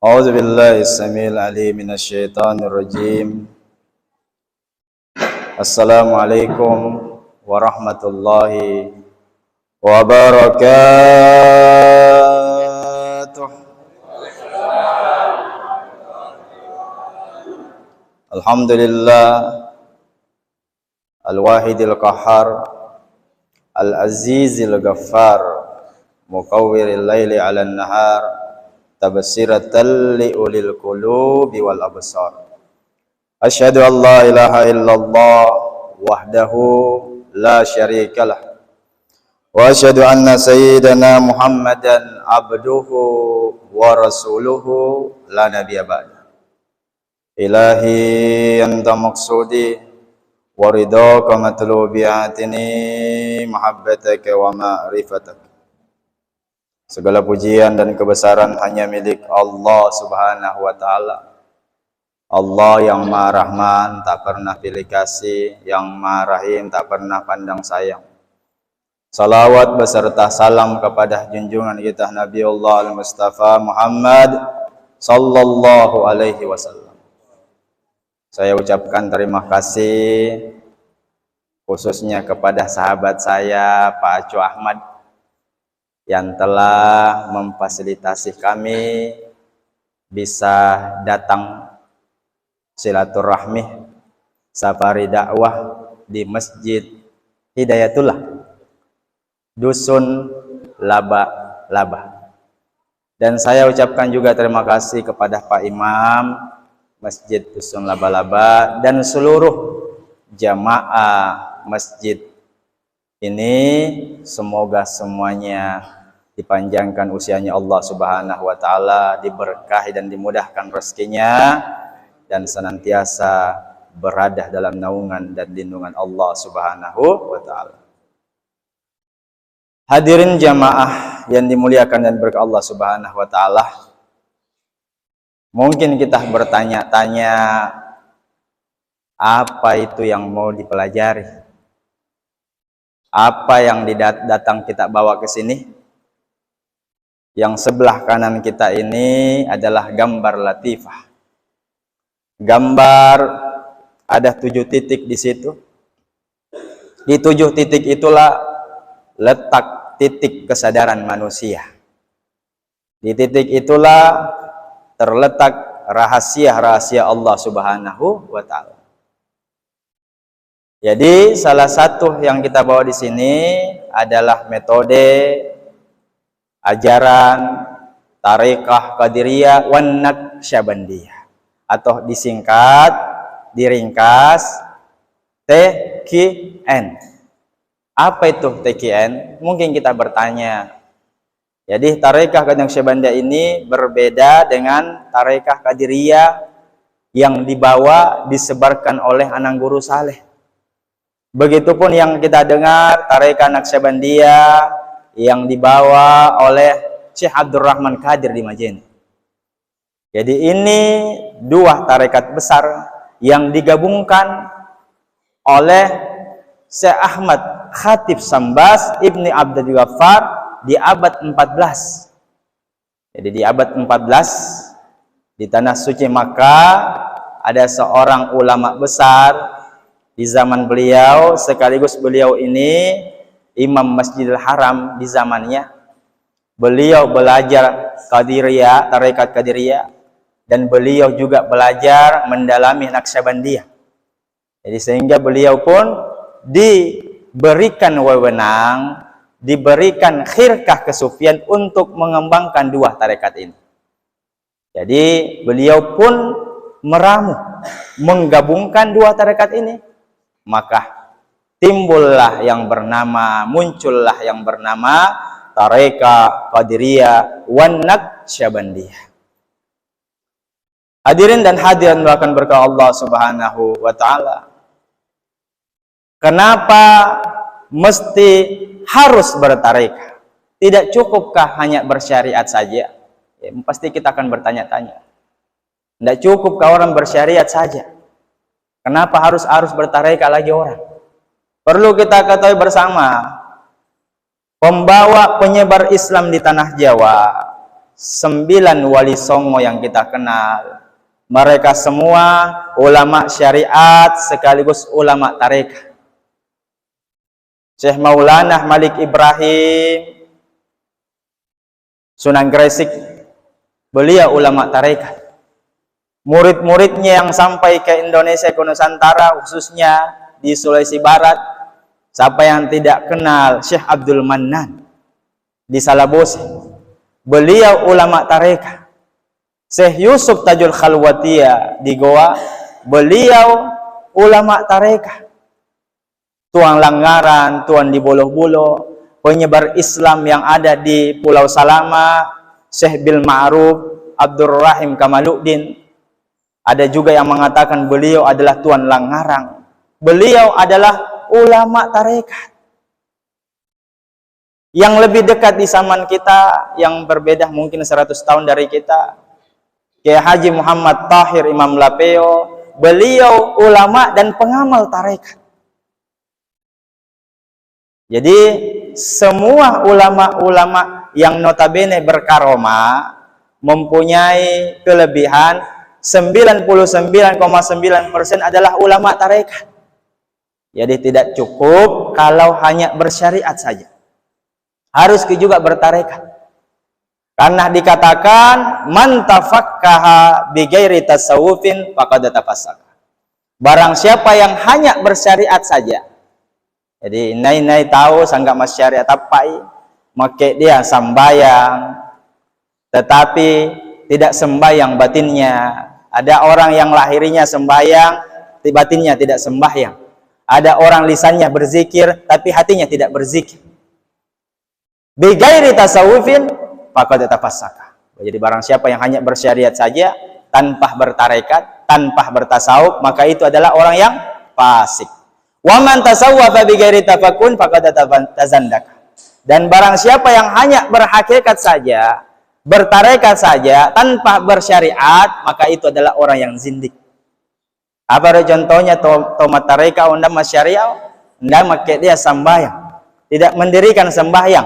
أعوذ بالله السميع العليم من الشيطان الرجيم. السلام عليكم ورحمة الله وبركاته. الحمد لله الواحد القهار العزيز الغفار مكور الليل على النهار tabsiratan liulil qulubi wal absar. Asyhadu an la ilaha illallah wahdahu la syarikalah wa asyhadu anna sayyidana Muhammadan abduhu wa rasuluhu la nabiyya ba'da. Ilahi anta maqsudi wa ridhaka matlubi atini mahabbataka wa ma'rifataka. Segala pujian dan kebesaran hanya milik Allah Subhanahu wa Ta'ala. Allah yang Maha Rahman, tak pernah pilih kasih, yang Maha Rahim, tak pernah pandang sayang. Salawat beserta salam kepada junjungan kita Nabi Allah Al-Mustafa Muhammad Sallallahu Alaihi Wasallam. Saya ucapkan terima kasih khususnya kepada sahabat saya Pak Acu Ahmad yang telah memfasilitasi kami bisa datang silaturahmi safari dakwah di Masjid Hidayatullah Dusun Laba-Laba. Dan saya ucapkan juga terima kasih kepada Pak Imam Masjid Dusun Laba-Laba dan seluruh jamaah masjid ini. Semoga semuanya dipanjangkan usianya Allah Subhanahu wa Ta'ala, diberkahi dan dimudahkan rezekinya, dan senantiasa berada dalam naungan dan lindungan Allah Subhanahu wa Ta'ala. Hadirin jamaah yang dimuliakan dan berkah Allah Subhanahu wa Ta'ala, mungkin kita bertanya-tanya, apa itu yang mau dipelajari? Apa yang datang kita bawa ke sini? Yang sebelah kanan kita ini adalah gambar latifah. Gambar ada 7 titik di situ. Di 7 titik itulah letak titik kesadaran manusia. Di titik itulah terletak rahasia-rahasia Allah Subhanahu wa Ta'ala. Jadi salah satu yang kita bawa di sini adalah metode ajaran Tarekah Qadiriyah wan Naqsyabandiyah, atau disingkat, diringkas TQN. Apa itu TQN? Mungkin kita bertanya. Jadi Tarekah Naqsyabandiyah ini berbeda dengan Tarekah Qadiriyah yang dibawa disebarkan oleh anak guru saleh. Begitupun yang kita dengar Tarekah Naqsyabandiyah yang dibawa oleh Syekh Abdurrahman Qadir di Majene. Jadi ini 2 tarekat besar yang digabungkan oleh Syekh Ahmad Khatib Sambas Ibni Abdul Ghaffar di abad 14. Jadi di abad 14 di tanah suci Makkah ada seorang ulama besar di zaman beliau, sekaligus beliau ini Imam Masjidil Haram di zamannya. Beliau belajar Qadiriyah, Tarekat Qadiriyah, dan beliau juga belajar mendalami Naqsyabandiyah. Jadi sehingga beliau pun diberikan wewenang, diberikan khirkah kesufian untuk mengembangkan 2 tarekat ini. Jadi beliau pun meramu menggabungkan 2 tarekat ini. Maka muncullah yang bernama Tarekah Qadiriyah wan Naqsyabandiyah. Hadirin dan hadirin akan berkah Allah Subhanahu wa Ta'ala, kenapa mesti harus bertarekah? Tidak cukupkah hanya bersyariat saja? Ya, pasti kita akan bertanya-tanya. Tidak cukupkah orang bersyariat saja? Kenapa harus bertarekah lagi orang? Perlu kita ketahui bersama, pembawa penyebar Islam di tanah Jawa 9 wali songo yang kita kenal. Mereka semua ulama syariat sekaligus ulama tarekat. Syekh Maulana Malik Ibrahim Sunan Gresik, beliau ulama tarekat. Murid-muridnya yang sampai ke Indonesia, ke Nusantara, khususnya di Sulawesi Barat, siapa yang tidak kenal Syekh Abdul Mannan di Salabose, beliau ulama tarekat. Syekh Yusuf Tajul Khalwatiyah di Goa, beliau ulama tarekat. Tuan Langaran, Tuan di Boloh-Boloh, penyebar Islam yang ada di Pulau Salama, Syekh Bil Ma'ruf Abdul Rahim Kamaluddin. Ada juga yang mengatakan beliau adalah Tuan Langarang. Beliau adalah ulama tarekat. Yang lebih dekat di zaman kita, yang berbeda mungkin 100 tahun dari kita, Kiai Haji Muhammad Tahir Imam Lapeo, beliau ulama dan pengamal tarekat. Jadi semua ulama-ulama yang notabene berkaromah mempunyai kelebihan. 99,9% adalah ulama tarekat. Jadi tidak cukup kalau hanya bersyariat saja, harus juga bertarekat. Karena dikatakan man tafakkaha bi ghairi tasawufin faqad tafassaka. Barang siapa yang hanya bersyariat saja, jadi nai tahu sanggak mas syariat tapai, make dia sambayang tetapi tidak sembayang batinnya. Ada orang yang lahirinya sembayang, batinnya tidak sembahyang. Ada orang lisannya berzikir, tapi hatinya tidak berzikir. Bi ghairi tasawufin faqad tafassaka. Jadi barang siapa yang hanya bersyariat saja, tanpa bertarekat, tanpa bertasawuf, maka itu adalah orang yang fasik. Wa man tasawwafa bi ghairi tafakkun faqad tazandaka. Dan barang siapa yang hanya berhakikat saja, bertarekat saja tanpa bersyariat, maka itu adalah orang yang zindik. Apa contohnya? Tomat tarekat undang masyariat, undang make dia sembahyang, tidak mendirikan sembahyang.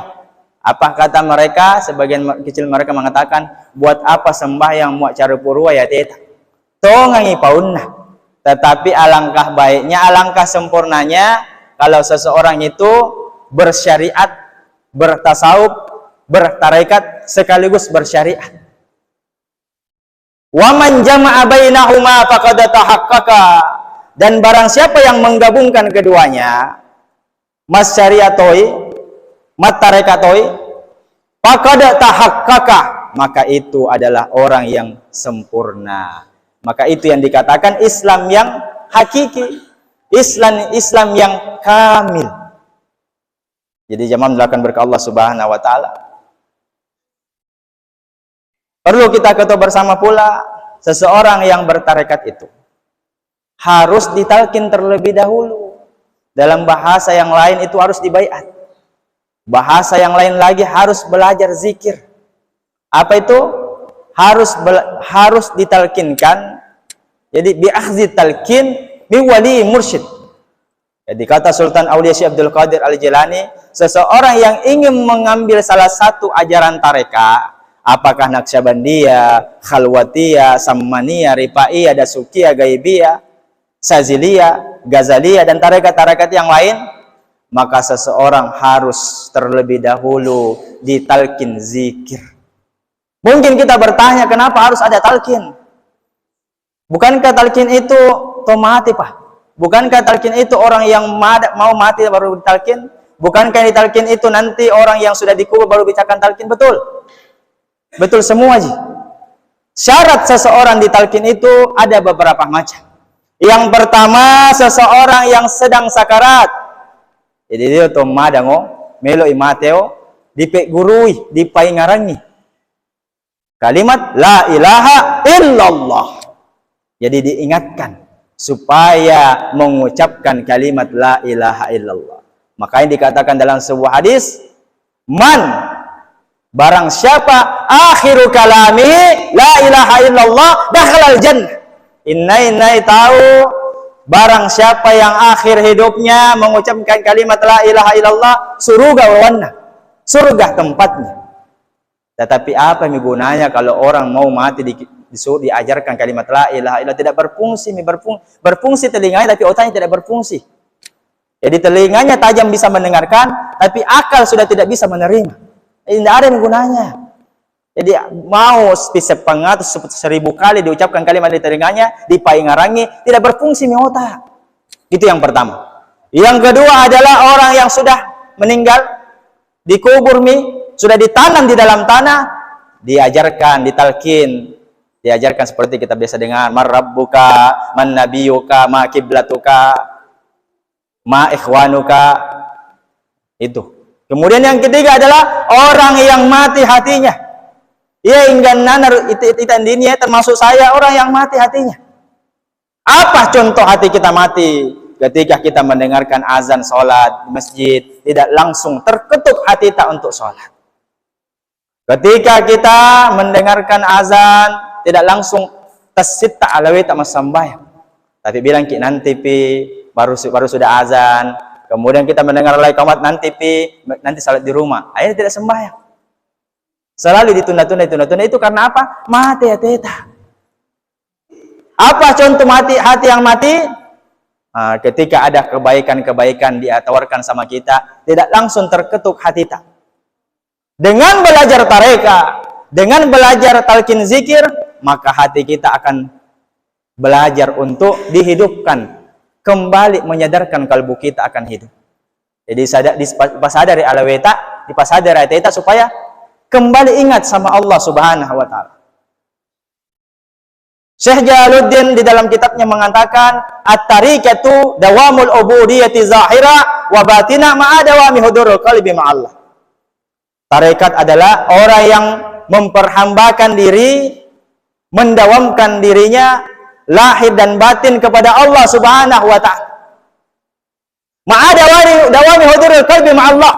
Apa kata mereka? Sebagian kecil mereka mengatakan, buat apa sembahyang muak cara purwa ya teta tongangi paunna. Tetapi alangkah baiknya, alangkah sempurnanya kalau seseorang itu bersyariat, bertasawuf, bertarekat sekaligus bersyariat. Wa man jama'a bainahuma faqad tahaqqaqa. Dan barang siapa yang menggabungkan keduanya, mas syariatoi, mat tarekatoi, faqad tahaqqaqa, maka itu adalah orang yang sempurna. Maka itu yang dikatakan Islam yang hakiki, Islam yang kamil. Jadi jamaah melakukan berkah Allah Subhanahu wa taala. Perlu kita ketahui bersama pula, seseorang yang bertarekat itu harus ditalkin terlebih dahulu. Dalam bahasa yang lain itu harus dibaiat. Bahasa yang lain lagi harus belajar zikir. Apa itu? Harus ditalkinkan. Jadi bi'akhzi talkin bi wali mursyid. Jadi kata Sultan Aulia Syekh Abdul Qadir Al-Jilani, seseorang yang ingin mengambil salah satu ajaran tarekat, apakah Naqsyabandiyah, Khalwatiyah, Sammaniyah, Rifaiyah, Dasukiyah, Gaibiyah, Saziliyah, Ghazaliyah, dan tarekat-tarekat yang lain, maka seseorang harus terlebih dahulu ditalkin zikir. Mungkin kita bertanya, kenapa harus ada talkin? Bukankah talkin itu otomatis, Pak? Bukankah talkin itu orang yang mau mati baru ditalkin? Bukankah ditalkin itu nanti orang yang sudah dikubur baru bicarakan talkin? Betul. Betul semua, Ji. Syarat seseorang ditalkin itu ada beberapa macam. Yang pertama, seseorang yang sedang sakarat. Jadi dia to madango, melo imateo, dipek gurui, dipaingarangi kalimat la ilaha illallah. Jadi diingatkan supaya mengucapkan kalimat la ilaha illallah. Makanya dikatakan dalam sebuah hadis, man, barang siapa akhiru kalami la ilaha illallah dakhalal jannah. Innai tahu, barang siapa yang akhir hidupnya mengucapkan kalimat la ilaha illallah, surga wawanna, surga tempatnya. Tetapi apa yang gunanya kalau orang mau mati disuruh diajarkan kalimat la ilaha illallah, tidak berfungsi, berfungsi telinganya tapi otaknya tidak berfungsi. Jadi telinganya tajam bisa mendengarkan, tapi akal sudah tidak bisa menerima. Tidak ada yang gunanya. Jadi mau sepengah atau 1000 kali diucapkan kalimat di telinganya, dipaingarangi, tidak berfungsi di otak. Itu yang pertama. Yang kedua adalah orang yang sudah meninggal, dikubur sudah ditanam di dalam tanah, diajarkan, ditalkin, diajarkan seperti kita biasa dengar, man rabbuka, man nabiyuka, ma kiblatuka, ma ikhwanuka. Itu. Kemudian yang ketiga adalah orang yang mati hatinya. Ya inggan nanar itandiniya, termasuk saya orang yang mati hatinya. Apa contoh hati kita mati? Ketika kita mendengarkan azan sholat di masjid, tidak langsung terketuk hati kita untuk sholat. Ketika kita mendengarkan azan, tidak langsung tasita alawi tak masambayang. Tapi bilang nanti baru sudah azan. Kemudian kita mendengar lagi qamat nanti salat di rumah. Akhirnya tidak sembahyang. Selalu ditunda-tunda itu karena apa? Mati hati kita. Apa contoh hati yang mati? Ketika ada kebaikan-kebaikan ditawarkan sama kita, tidak langsung terketuk hati kita. Dengan belajar tarekat, dengan belajar talqin zikir, maka hati kita akan belajar untuk dihidupkan, kembali menyadarkan kalbu kita akan hidup. Jadi dipasadari alaweta, dipasadari kita supaya kembali ingat sama Allah Subhanahu wa taala. Syekh Jalaluddin di dalam kitabnya mengatakan, at-tariqatu dawamul ubudiyyati zahira wa batina ma'a dawami hudurul qalbi ma'allah. Tarekat adalah orang yang memperhambakan diri, mendawamkan dirinya lahir dan batin kepada Allah Subhanahu wa taala. Ma'a dawami hudurul qalbi ma'allah,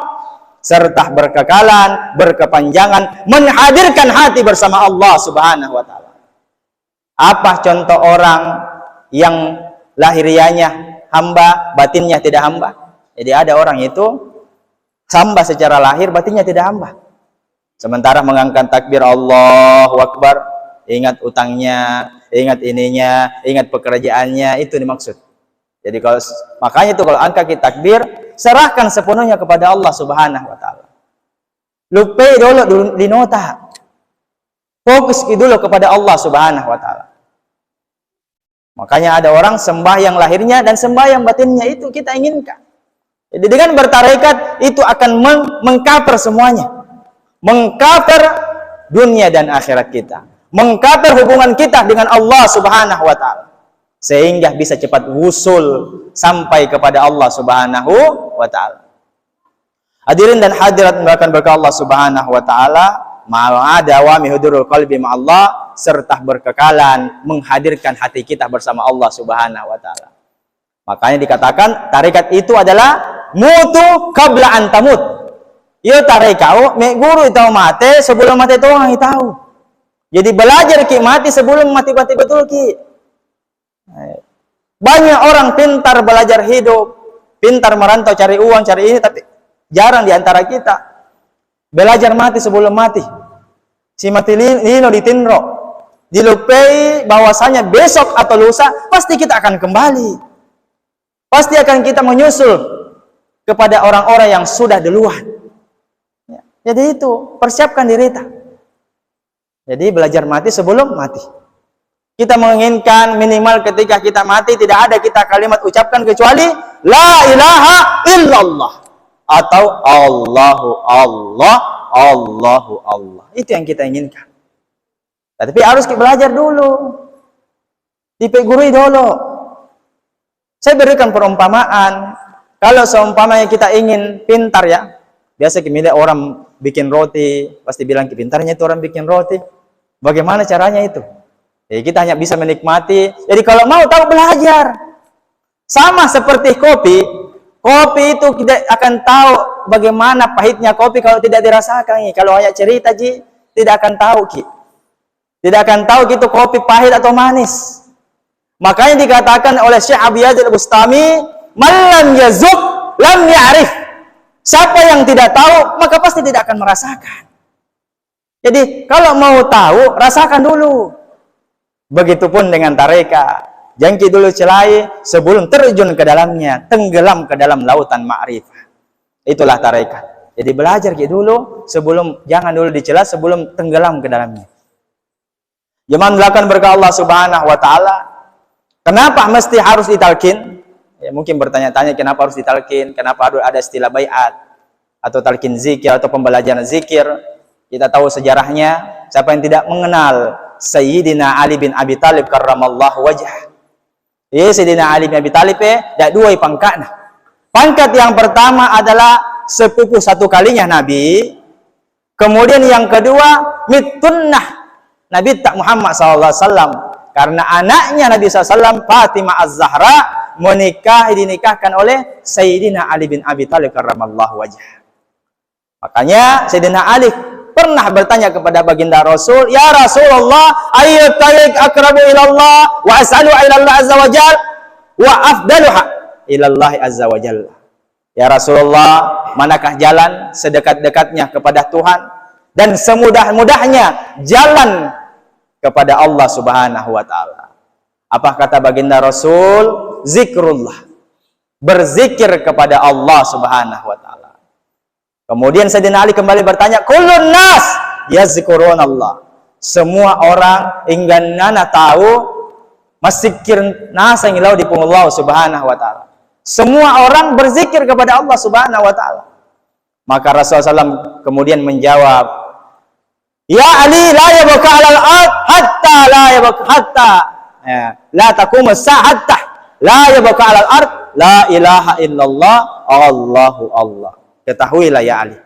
serta berkekalan, berkepanjangan, menghadirkan hati bersama Allah Subhanahu wa taala. Apa contoh orang yang lahirianya hamba, batinnya tidak hamba? Jadi ada orang itu hamba secara lahir, batinnya tidak hamba. Sementara mengangkat takbir Allahu Akbar, ingat utangnya, ingat ininya, ingat pekerjaannya, itu dimaksud. Jadi makanya itu kalau angkat takbir, serahkan sepenuhnya kepada Allah Subhanahu wa taala. Lupai dulu di nota. Fokus dulu kepada Allah Subhanahu wa taala. Makanya ada orang sembahyang lahirnya dan sembahyang batinnya, itu kita inginkan. Jadi dengan bertarekat itu akan mengcover semuanya. Mengcover dunia dan akhirat kita. Mengcover hubungan kita dengan Allah Subhanahu wa taala. Sehingga bisa cepat wusul sampai kepada Allah Subhanahu wa taala. Hadirin dan hadirat melakukan berkah Allah Subhanahu wa taala, ma'adawami hudurul qalbi ma'allah, serta berkekalan menghadirkan hati kita bersama Allah Subhanahu wa taala. Makanya dikatakan tarekat itu adalah mutu qabla an tamut. Yo tarekau me guru itu mati sebelum mati itu orang tahu. Jadi belajar ki mati sebelum mati betul ki. Banyak orang pintar belajar hidup, pintar merantau cari uang, cari ini, tapi jarang di antara kita belajar mati sebelum mati. Si mati lino ditinro, dilupai bahwasanya besok atau lusa pasti kita akan kembali. Pasti akan kita menyusul kepada orang-orang yang sudah duluan. Jadi itu, persiapkan diri kita. Jadi belajar mati sebelum mati. Kita menginginkan minimal ketika kita mati tidak ada kita kalimat ucapkan kecuali la ilaha illallah atau Allahu Allah, Allahu Allah. Itu yang kita inginkan. Tapi harus kita belajar dulu. Dipegurui dulu. Saya berikan perumpamaan. Kalau seumpamanya kita ingin pintar ya, biasa kita orang bikin roti, pasti bilang pintarnya itu orang bikin roti. Bagaimana caranya itu? Jadi kita hanya bisa menikmati. Jadi kalau mau tahu belajar. Sama seperti kopi. Kopi itu tidak akan tahu bagaimana pahitnya kopi kalau tidak dirasakan. Kalau hanya cerita Ji, tidak akan tahu Ki. Tidak akan tahu gitu kopi pahit atau manis. Makanya dikatakan oleh Syekh Abi Yazid Al-Bustami, "Man lam yazuk lam ya'rif." Siapa yang tidak tahu, maka pasti tidak akan merasakan. Jadi kalau mau tahu, rasakan dulu. Begitupun dengan tarekat. Jangki dulu celai sebelum terjun ke dalamnya, tenggelam ke dalam lautan ma'rifah. Itulah tarekat. Jadi belajar dulu sebelum, jangan dulu dicela sebelum tenggelam ke dalamnya. Zaman belakang berkah Allah Subhanahu wa taala. Kenapa mesti harus ditalkin? Ya, mungkin bertanya-tanya kenapa harus ditalkin? Kenapa ada istilah baiat atau talkin zikir atau pembelajaran zikir? Kita tahu sejarahnya. Siapa yang tidak mengenal Sayyidina Ali bin Abi Thalib karramallahu wajhah. Sayyidina Ali bin Abi Thalib dak dua pangkatna. Pangkat yang pertama adalah sepupu satu kalinya Nabi. Kemudian yang kedua mitunnah Nabi tak Muhammad SAW, karena anaknya Nabi SAW, Fatimah Az-Zahra, dinikahkan oleh Sayyidina Ali bin Abi Thalib karramallahu wajhah. Makanya Sayyidina Ali pernah bertanya kepada baginda Rasul, "Ya Rasulullah, ayyut tariq akrabu ilallah wa as'alu ilallah azza wa jal wa afdaluha ilallah azza wa jalla." Ya Rasulullah, manakah jalan sedekat-dekatnya kepada Tuhan dan semudah-mudahnya jalan kepada Allah Subhanahu wa taala? Apa kata baginda Rasul? Zikrullah. Berzikir kepada Allah Subhanahu wa taala. Kemudian Sayyidina Ali kembali bertanya, "Kullun nas yazkurun Allah." Semua orang ingin nana tahu masikir nasa ngilau di Allah Subhanahu wa taala. Semua orang berzikir kepada Allah Subhanahu wa taala. Maka Rasulullah SAW kemudian menjawab, "Ya Ali, la yabqa 'alal ard hatta la yabqa hatta la taqum as-sa'ah la yabqa 'alal ard la ilaha illallah Allahu Allah." Ketahuilah ya Ali,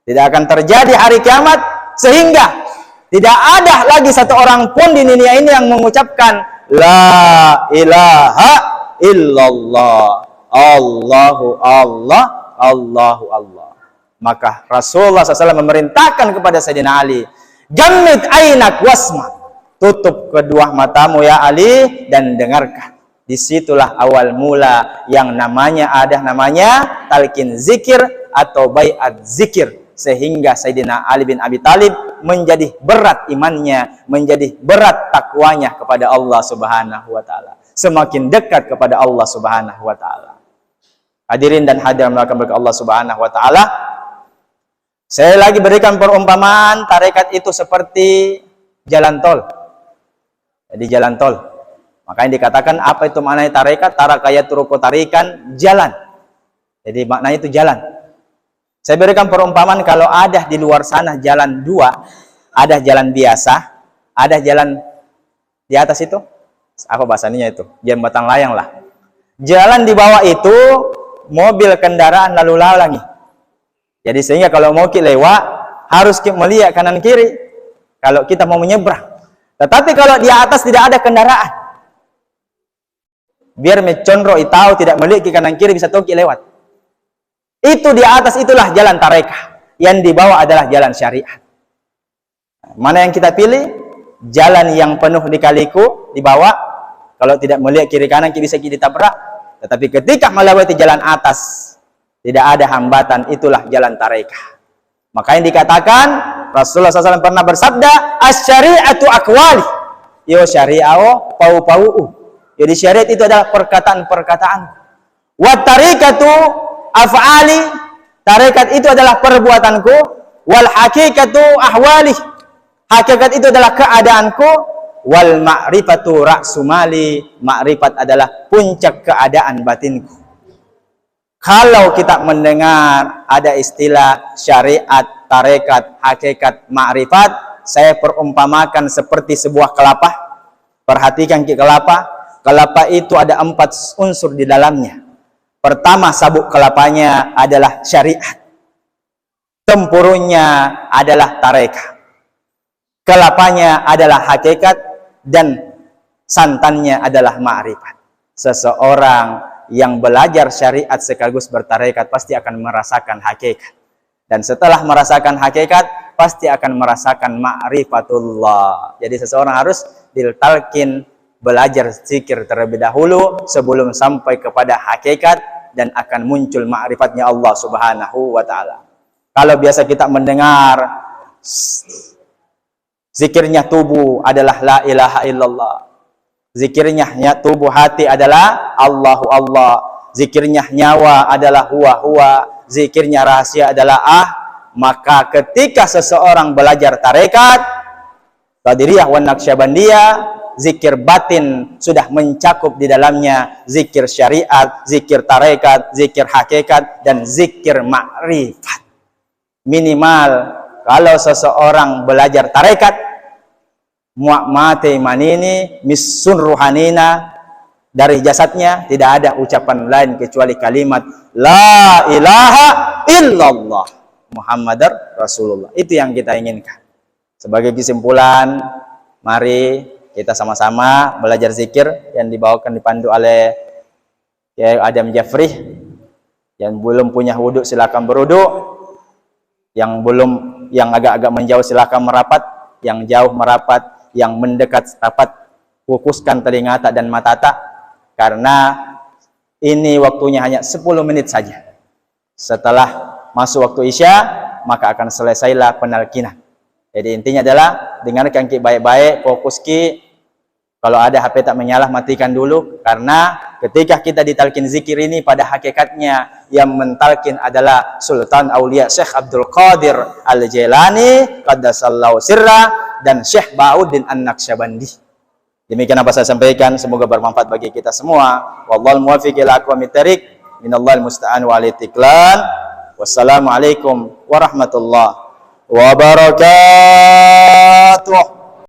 tidak akan terjadi hari kiamat sehingga tidak ada lagi satu orang pun di dunia ini yang mengucapkan la ilaha illallah Allahu Allah Allahu Allah. Maka Rasulullah SAW memerintahkan kepada Sayyidina Ali, "Jammid ainak wasma." Tutup kedua matamu ya Ali dan dengarkan. Disitulah awal mula yang namanya talqin zikir atau baiat zikir, sehingga Sayyidina Ali bin Abi Thalib menjadi berat imannya, menjadi berat takwanya kepada Allah Subhanahu wa taala, semakin dekat kepada Allah Subhanahu wa taala. Hadirin dan hadirat berkat Allah Subhanahu wa taala, saya lagi berikan perumpamaan tarekat itu seperti jalan tol. Jadi jalan tol. Makanya dikatakan apa itu maknanya tarekat? Tarakaya turuko tarikan, jalan. Jadi maknanya itu jalan. Saya berikan perumpamaan kalau ada di luar sana jalan dua, ada jalan biasa, ada jalan di atas itu, apa bahasanya itu? Jembatan layang lah. Jalan di bawah itu mobil kendaraan lalu lalang. Jadi sehingga kalau mau kita lewat harus melihat kanan kiri kalau kita mau menyeberang. Tetapi kalau di atas tidak ada kendaraan, biar meconro tahu tidak melihat ke kanan kiri bisa toki lewat. Itu di atas itulah jalan tarekah. Yang di bawah adalah jalan syariat. Mana yang kita pilih? Jalan yang penuh lika-liku di bawah. Kalau tidak melihat kiri kanan bisa kita tabrak. Tetapi ketika melewati jalan atas tidak ada hambatan, itulah jalan tarekah. Makanya dikatakan Rasulullah SAW pernah bersabda, "Asy-syari'atu aqwali." Yo syari'ah pau-pau. Jadi syariat itu adalah perkataan-perkataan. Wa tariqatu af'ali, tarekat itu adalah perbuatanku. Wal hakikatu ahwali, hakikat itu adalah keadaanku. Wal ma'rifatu ra'sumali, ma'rifat adalah puncak keadaan batinku. Kalau kita mendengar ada istilah syariat, tarekat, hakikat, ma'rifat, saya perumpamakan seperti sebuah kelapa. Perhatikan kelapa. Kelapa itu ada 4 unsur di dalamnya. Pertama, sabuk kelapanya adalah syariat. Tempurungnya adalah tarekah. Kelapanya adalah hakikat dan santannya adalah ma'rifat. Seseorang yang belajar syariat sekaligus bertarekat pasti akan merasakan hakikat. Dan setelah merasakan hakikat, pasti akan merasakan ma'rifatullah. Jadi seseorang harus ditalkin belajar zikir terlebih dahulu sebelum sampai kepada hakikat dan akan muncul ma'rifatnya Allah Subhanahu wa taala. Kalau biasa kita mendengar Zikirnya tubuh adalah la ilaha illallah. Zikirnya tubuh hati adalah Allahu Allah. Zikirnya nyawa adalah huwa huwa. Zikirnya rahasia adalah Maka ketika seseorang belajar tarekat Qadiriyah wan Naqsyabandiyah, zikir batin sudah mencakup di dalamnya zikir syariat, zikir tarekat, zikir hakikat, dan zikir ma'rifat. Minimal kalau seseorang belajar tarekat, mu'mate manini missun ruhanina, dari jasadnya tidak ada ucapan lain kecuali kalimat la ilaha illallah Muhammadar Rasulullah. Itu yang kita inginkan. Sebagai kesimpulan, mari kita sama-sama belajar zikir yang dibawakan dipandu oleh Kiai Adam Jafri. Yang belum punya wudhu silakan berwudhu. Yang agak-agak menjauh silakan merapat. Yang jauh merapat, yang mendekat rapat, fokuskan telinga tak dan mata tak, karena ini waktunya hanya 10 menit saja. Setelah masuk waktu Isya, maka akan selesailah penalkinan. Jadi intinya adalah dengarkan ki baik-baik, fokus ki. Kalau ada HP tak menyala, matikan dulu, karena ketika kita ditalkin zikir ini pada hakikatnya yang mentalkin adalah Sultan Aulia Syekh Abdul Qadir Al-Jailani qaddasallahu sirra dan Syekh Ba'uddin An-Naqsyabandi. Demikian apa saya sampaikan, semoga bermanfaat bagi kita semua. Wallahul muwaffiq ila aqwamit thariq, minallahil musta'an wa alitiklan. Wassalamualaikum warahmatullahi wabarakatuh.